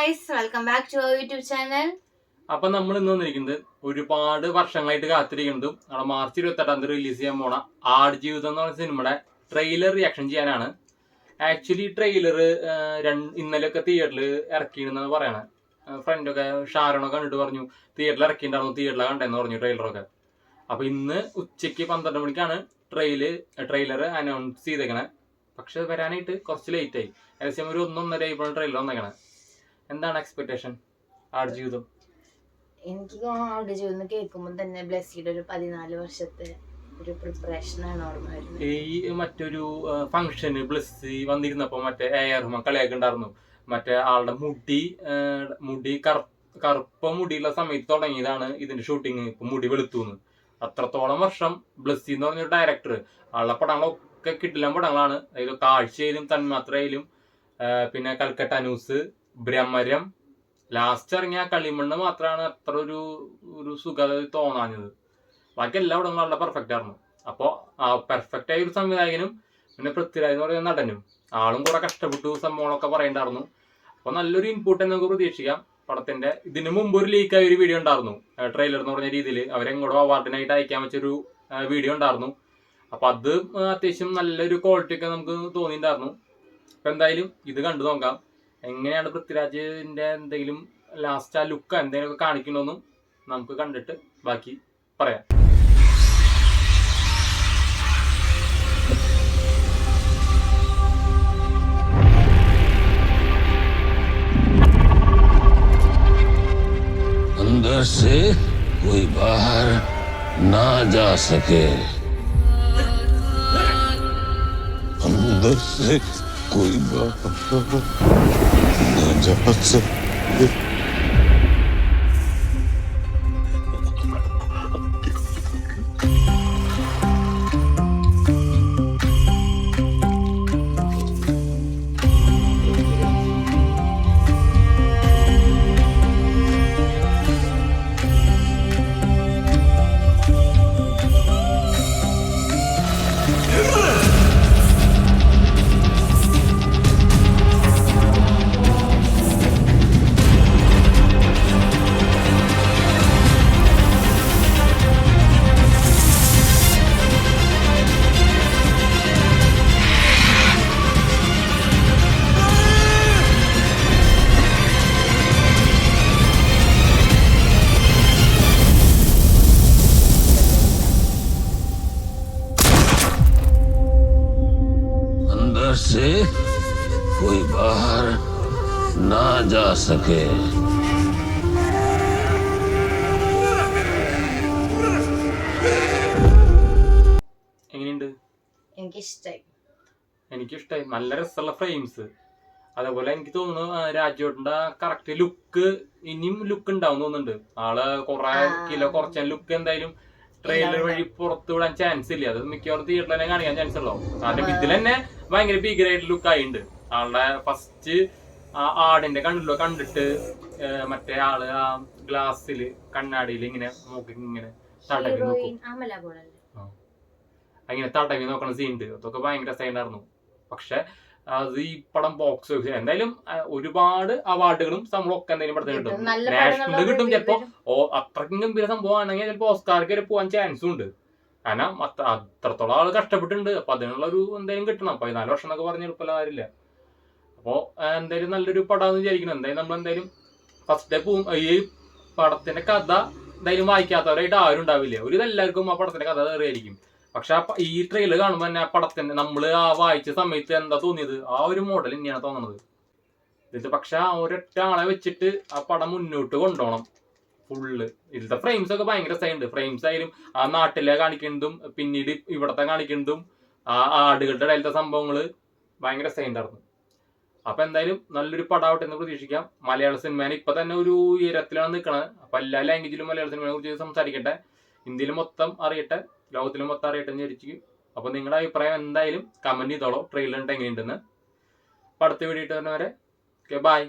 guys, welcome back to our YouTube channel. അപ്പൊ നമ്മൾ ഇന്ന് വന്നിരിക്കുന്നത് ഒരുപാട് വർഷങ്ങളായിട്ട് കാത്തിരിക്കുന്നതും നമ്മുടെ മാർച്ച് 28 റിലീസ് ചെയ്യാൻ പോണ ആടുജീവിതം എന്ന് പറഞ്ഞ സിനിമയുടെ ട്രെയിലർ റിയാക്ഷൻ ചെയ്യാനാണ്. ആക്ച്വലി ട്രെയിലർ ഇന്നലെയൊക്കെ തിയേറ്ററിൽ ഇറക്കിയിരുന്നെന്ന് പറയണേ. ഫ്രണ്ടൊക്കെ ഷാരണൊക്കെ കണ്ടിട്ട് പറഞ്ഞു തിയേറ്ററിൽ ഇറക്കിയിട്ടുണ്ടായിരുന്നു, തിയേറ്ററിൽ കണ്ടെന്ന് പറഞ്ഞു ട്രെയിലറൊക്കെ. അപ്പൊ ഇന്ന് ഉച്ചയ്ക്ക് 12 മണിക്കാണ് ട്രെയിലർ അനൗൺസ് ചെയ്തേക്കണേ. പക്ഷെ വരാനായിട്ട് കുറച്ച് ലേറ്റ് ആയി. ഏകദേശം ഒരു 1-1.5 ആയപ്പോഴാണ് ട്രെയിലർ വന്നേക്കണേ. എന്താണ് എക്സ്പെക്ടേഷൻ ആടുജീവിതം? എനിക്ക് ആടുജീവിതം കേൾക്കുമ്പോൾ തന്നെ ബ്ലെസ്സിയുടെ ഒരു 14 വർഷത്തെ ഒരു പ്രിപ്പറേഷൻ ആണ് ഓർമ്മ വരുന്നത്. ഈ മറ്റൊരു ഫംഗ്ഷന് ബ്ലെസ്സി വന്നിരുന്നപ്പോ മറ്റേ AR കളിയൊക്കെ ഉണ്ടായിരുന്നു. മറ്റേ ആളുടെ മുടി കറുപ്പ മുടിയുള്ള സമയത്ത് തുടങ്ങിയതാണ് ഇതിന്റെ ഷൂട്ടിങ്. ഇപ്പൊ മുടി വെളുത്തുന്ന്. അത്രത്തോളം വർഷം ബ്ലെസ്സി എന്ന് പറഞ്ഞൊരു ഡയറക്ടർ ആളുടെ പടങ്ങളൊക്കെ കിട്ടില്ല പടങ്ങളാണ്. അതായത് കാഴ്ചയിലും തന്മാത്രയിലും പിന്നെ കൽക്കട്ട ന്യൂസ്, ഭ്രമരം, ലാസ്റ്റ് ഇറങ്ങിയ കളിമണ്ണ് മാത്രമാണ് അത്ര ഒരു സുഖത തോന്നാഞ്ഞത്. ബാക്കി എല്ലാ പടങ്ങളും വളരെ പെർഫെക്റ്റ് ആയിരുന്നു. അപ്പോൾ ആ പെർഫെക്റ്റ് ആയ ഒരു സംവിധായകനും പിന്നെ പൃഥ്വിരാജ് എന്ന് പറയുന്ന നടനും ആളും കുറെ കഷ്ടപ്പെട്ടു സംഭവങ്ങളൊക്കെ പറയണ്ടായിരുന്നു. അപ്പോൾ നല്ലൊരു ഇൻപുട്ട് നമുക്ക് പ്രതീക്ഷിക്കാം പടത്തിന്റെ. ഇതിനു മുമ്പ് ഒരു ലീക്കായ ഒരു വീഡിയോ ഉണ്ടായിരുന്നു, ട്രെയിലർ എന്ന് പറഞ്ഞ രീതിയിൽ അവരെങ്ങോട്ടോ അവാർഡിനായിട്ട് അയക്കാൻ വെച്ചൊരു വീഡിയോ ഉണ്ടായിരുന്നു. അപ്പൊ അത് അത്യാവശ്യം നല്ലൊരു ക്വാളിറ്റി ഒക്കെ നമുക്ക് തോന്നിയിട്ടുണ്ടായിരുന്നു. അപ്പൊ എന്തായാലും ഇത് കണ്ടു നോക്കാം എങ്ങനെയാണ് പൃഥ്വിരാജിന്റെ എന്തെങ്കിലും ലാസ്റ്റ് ആ ലുക്ക് എന്തെങ്കിലും ഒക്കെ കാണിക്കണമെന്നും നമുക്ക് കണ്ടിട്ട് ബാക്കി പറയാം. अंदर से कोई बाहर ना जा सके, अंदर से कोई बाहर ना जा सके. से कोई बाहर ना जा सके. എങ്ങനെയുണ്ട്? എനിക്കിഷ്ടായി. നല്ല രസമുള്ള ഫ്രെയിംസ്. അതേപോലെ എനിക്ക് തോന്നുന്നു രാജുവേട്ടന്റെ കറക്റ്റ് ലുക്ക് ഇനിയും ലുക്ക് ഉണ്ടാവും തോന്നുന്നുണ്ട്. ആള് കുറെ കിലോ കുറച്ച ലുക്ക് എന്തായാലും ട്രെയിലർ വഴി പുറത്തു വിടാൻ ചാൻസ് ഇല്ല. അത് മിക്കവാറും തിയേറ്ററിൽ തന്നെ കാണിക്കാൻ ചാൻസ് ഉള്ളൂ. കാരണം ഇതിൽ തന്നെ ഭയങ്കര ഭീകരമായിട്ട് ലുക്ക് ആയിട്ടുണ്ട്. ആളുടെ ഫസ്റ്റ് ആ ആടിന്റെ കണ്ടിട്ട് മറ്റേ ആള് ആ ഗ്ലാസ്സില് കണ്ണാടിയിൽ ഇങ്ങനെ നോക്കി ഇങ്ങനെ തടവി നോക്കും. അങ്ങനെ തടവി നോക്കണ സീൻ ഉണ്ട്. അതൊക്കെ ഭയങ്കര സൈനായിരുന്നു. പക്ഷെ അത് ഈ പടം ബോക്സ് ഓഫീസ് എന്തായാലും ഒരുപാട് അവാർഡുകളും സംഭവമൊക്കെ എന്തെങ്കിലും പടത്തിന് കിട്ടും. നാഷണൽ കിട്ടും ചിലപ്പോ. അത്രയ്ക്കും ഗംഭീര സംഭവമാണെങ്കിൽ ചിലപ്പോ ഓസ്കാർക്ക് വരെ പോകാൻ ചാൻസും ഉണ്ട്. കാരണം അത്രത്തോളം ആള് കഷ്ടപ്പെട്ടിട്ടുണ്ട്. അപ്പൊ അതിനുള്ള ഒരു എന്തെങ്കിലും കിട്ടണം. 14 വർഷം എന്നൊക്കെ പറഞ്ഞ എളുപ്പമുള്ള കാര്യമില്ല. അപ്പൊ എന്തായാലും നല്ലൊരു പടമാണെന്ന് വിചാരിക്കണം. എന്തായാലും നമ്മളെന്തായാലും ഫസ്റ്റ് ഡേ പോവും. ഈ പടത്തിന്റെ കഥ എന്തായാലും വായിക്കാത്തവരായിട്ട് ആരും ഉണ്ടാവില്ല. ഒരു ഇതെല്ലാവർക്കും ആ പടത്തിന്റെ കഥ അറിയായിരിക്കും. പക്ഷെ ഈ ട്രെയിലർ കാണുമ്പോൾ തന്നെ ആ പടത്തിന്റെ നമ്മള് ആ വായിച്ച സമയത്ത് എന്താ തോന്നിയത് ആ ഒരു മോഡൽ തന്നെയാണ് തോന്നുന്നത്. ഇത് പക്ഷെ ആ ഒരൊറ്റ ആളെ വെച്ചിട്ട് ആ പടം മുന്നോട്ട് കൊണ്ടുപോകണം ഫുള്ള്. ഇതിലത്തെ ഫ്രെയിംസ് ഒക്കെ ഭയങ്കര സൈൻഡ് ഫ്രെയിംസ് ആയാലും ആ നാട്ടിലെ കാണിക്കുന്നതും പിന്നീട് ഇവിടത്തെ കാണിക്കുന്നതും ആ ആടുകളുടെ ഇടയിലത്തെ സംഭവങ്ങള് ഭയങ്കര സൈൻഡായിരുന്നു. അപ്പൊ എന്തായാലും നല്ലൊരു പടാവട്ടെ എന്ന് പ്രതീക്ഷിക്കാം. മലയാള സിനിമേനെ ഇപ്പൊ തന്നെ ഒരു ഉയരത്തിലാണ് നിൽക്കണത്. അപ്പൊ എല്ലാ ലാംഗ്വേജിലും മലയാള സിനിമയെ കുറിച്ച് സംസാരിക്കട്ടെ. ഇന്ത്യയിൽ മൊത്തം അറിയട്ടെ, ലോകത്തിലും മൊത്തം അറിയട്ടെ എന്ന് വിചാരിക്കും. അപ്പൊ നിങ്ങളുടെ അഭിപ്രായം എന്തായാലും കമന്റ് ചെയ്തോളൂ. ട്രെയിലർ എങ്ങനെയുണ്ടെന്ന്. അടുത്ത വീഡിയോ ഇട്ട് തന്നെ വരെ. Okay, by.